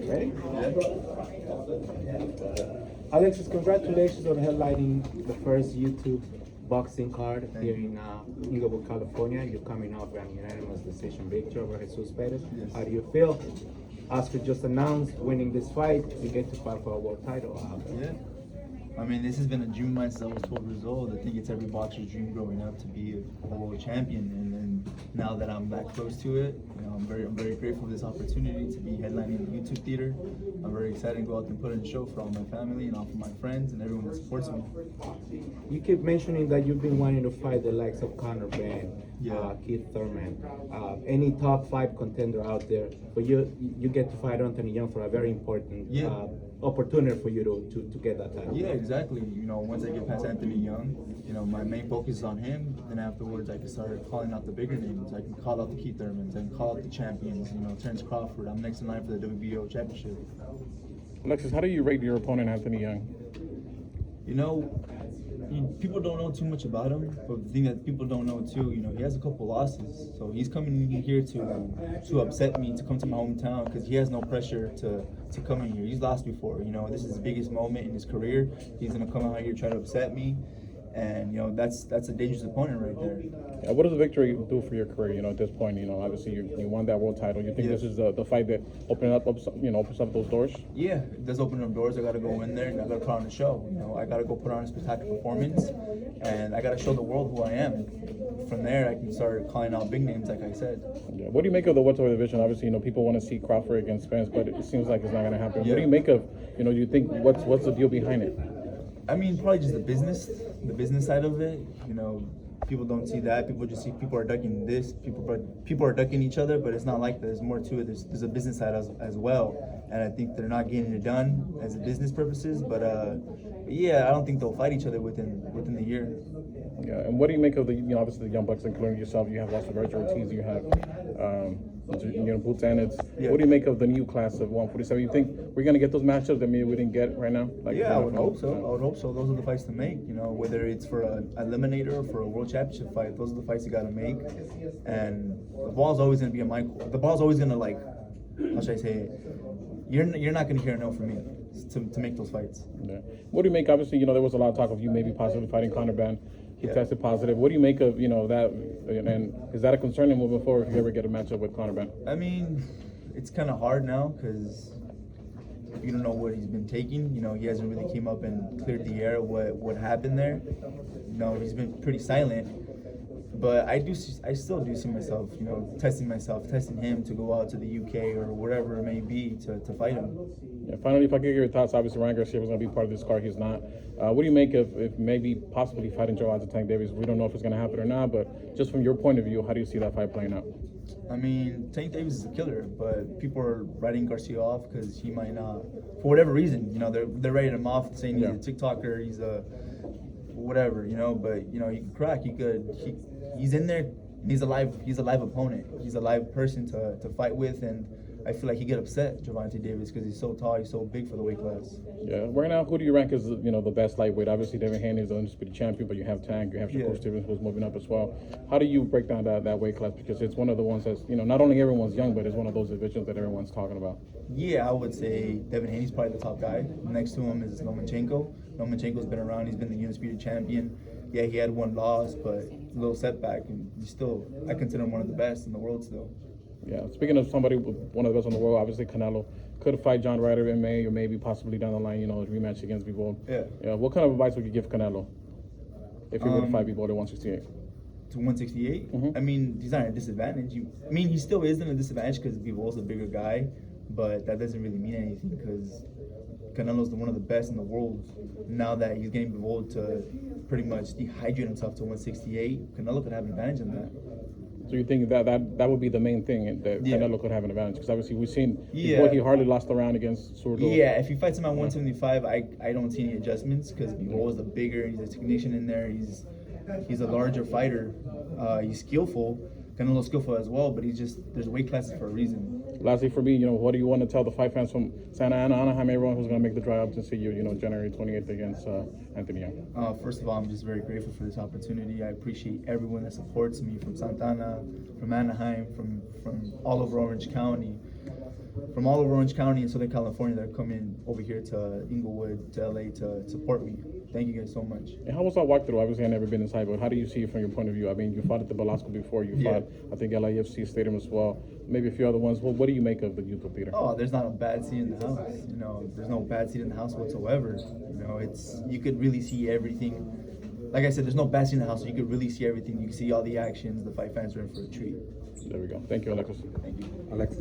Ready? Alexis, congratulations on headlining the first YouTube boxing card here in Inglewood, California. You're coming off an unanimous decision victory over Jesus Perez. Yes. How do you feel? Oscar just announced winning this fight, you get to fight for a world title. Yeah. I mean, this has been a dream of mine since I was 12 years old. I think it's every boxer's dream growing up to be a world champion. And now that I'm that close to it, you know, I'm very grateful for this opportunity to be headlining the YouTube theater. I'm very excited to go out and put in a show for all my family and all for my friends and everyone that supports me. You keep mentioning that you've been wanting to fight the likes of Conor Ben, Yeah. Keith Thurman, any top 5 contender out there, but you get to fight Anthony Young for a very important opportunity for you to get that title. Yeah, exactly. You know, once I get past Anthony Young, you know, my main focus is on him. Then afterwards, I can start calling out the bigger names. I can call out the Keith Thurmans. I can call out the champions. You know, Terrence Crawford. I'm next in line for the WBO championship. Alexis, how do you rate your opponent, Anthony Young? You know, people don't know too much about him, but the thing that people don't know too, you know, he has a couple losses. So he's coming in here to upset me, to come to my hometown, because he has no pressure to come in here. He's lost before, you know, this is his biggest moment in his career. He's gonna come out here try to upset me. And you know, that's a dangerous opponent right there. Yeah, what does the victory do for your career? You know, at this point, you know, obviously you won that world title. You think this is the fight that opens up those doors? Yeah, it does open up doors. I gotta go in there and I gotta put on a show. You know, I gotta go put on a spectacular performance, and I gotta show the world who I am. From there, I can start calling out big names, like I said. Yeah. What do you make of the welterweight division? Obviously, you know, people want to see Crawford against Spence, but it seems like it's not gonna happen. Yeah. What do you make of? You know, do you think what's the deal behind it? I mean, probably just the business side of it. You know, people don't see that. People just see people are ducking this. People are ducking each other, but it's not like that. There's more to it. There's a business side as well, and I think they're not getting it done as a business purposes. But yeah, I don't think they'll fight each other within the year. Yeah. And what do you make of the obviously the young bucks, including yourself? You have lots of Virgil Ortiz. You have Boots Anitz. Yeah. What do you make of the new class of 147? You think we're gonna get those matchups that maybe we didn't get right now? Like, Yeah, I would hope so. I would hope so. Those are the fights to make. You know, whether it's for an eliminator or for a world championship fight, those are the fights you got to make. And the ball's always going to be in my court. The ball's always going to, like, how should I say it? You're not going to hear a no from me to make those fights. Yeah. What do you make? Obviously, you know, there was a lot of talk of you maybe possibly fighting Conor Ben. He tested positive. What do you make of, you know, that? And is that a concern in moving forward if you ever get a matchup with Conor Ben? I mean, it's kind of hard now because you don't know what he's been taking. You know, he hasn't really came up and cleared the air what happened there. You know, he's been pretty silent. But I still do see myself, you know, testing him to go out to the UK or wherever it may be to fight him. Yeah, finally, if I could get your thoughts, obviously Ryan Garcia was going to be part of this card. He's not. What do you make of if maybe possibly fighting Joe Aldo Tank Davis? We don't know if it's going to happen or not, but just from your point of view, how do you see that fight playing out? I mean, Tank Davis is a killer, but people are writing Garcia off because he might not, for whatever reason. You know, they're writing him off, saying he's a TikToker, he's a whatever, you know. But you know, he can crack. He's in there. He's a live opponent. He's a live person to fight with, and I feel like he get upset, Gervonta Davis, because he's so tall, he's so big for the weight class. Yeah, right now, who do you rank as the best lightweight? Obviously, Devin Haney is the undisputed champion, but you have Tank, you have Shakur Stevens, who's moving up as well. How do you break down that weight class? Because it's one of the ones that's, not only everyone's young, but it's one of those divisions that everyone's talking about. Yeah, I would say Devin Haney's probably the top guy. Next to him is Lomachenko. Lomachenko's been around, he's been the undisputed champion. Yeah, he had one loss, but a little setback, and I consider him one of the best in the world still. Yeah, speaking of somebody, one of the best in the world, obviously Canelo could fight John Ryder in May, or maybe possibly down the line, a rematch against Bivol. Yeah. What kind of advice would you give Canelo if he were to fight Bivol at 168? To 168? Mm-hmm. I mean, he's not at a disadvantage. He still is in a disadvantage because Bivol's a bigger guy, but that doesn't really mean anything because Canelo's one of the best in the world. Now that he's getting Bivol to pretty much dehydrate himself to 168, Canelo could have an advantage in that. So you think that would be the main thing, that Canelo could have an advantage? Because obviously we've seen before he hardly lost the round against Zurdo. Yeah, if he fights him at 175, I don't see any adjustments because Bivol is the bigger, he's a technician in there, he's a larger fighter, he's skillful, Canelo's skillful as well, but there's weight classes for a reason. Lastly, for me, what do you want to tell the fight fans from Santa Ana, Anaheim, everyone who's going to make the drive up to see you, January 28th against Anthony Young? First of all, I'm just very grateful for this opportunity. I appreciate everyone that supports me from Santa Ana, from Anaheim, from all over Orange County. From all over Orange County and Southern California that are coming over here to Inglewood, to LA to support me. Thank you guys so much. And how was that walkthrough? Obviously, I've never been inside, but how do you see it from your point of view? I mean, you fought at the Belasco before, you fought, I think, LAFC Stadium as well, maybe a few other ones. What do you make of the youth theater? Oh, there's not a bad seat in the house. There's no bad seat in the house whatsoever. You could really see everything. Like I said, there's no bad seat in the house, so you could really see everything. You can see all the actions. The fight fans are in for a treat. There we go. Thank you, Alexis. Thank you. Alexis.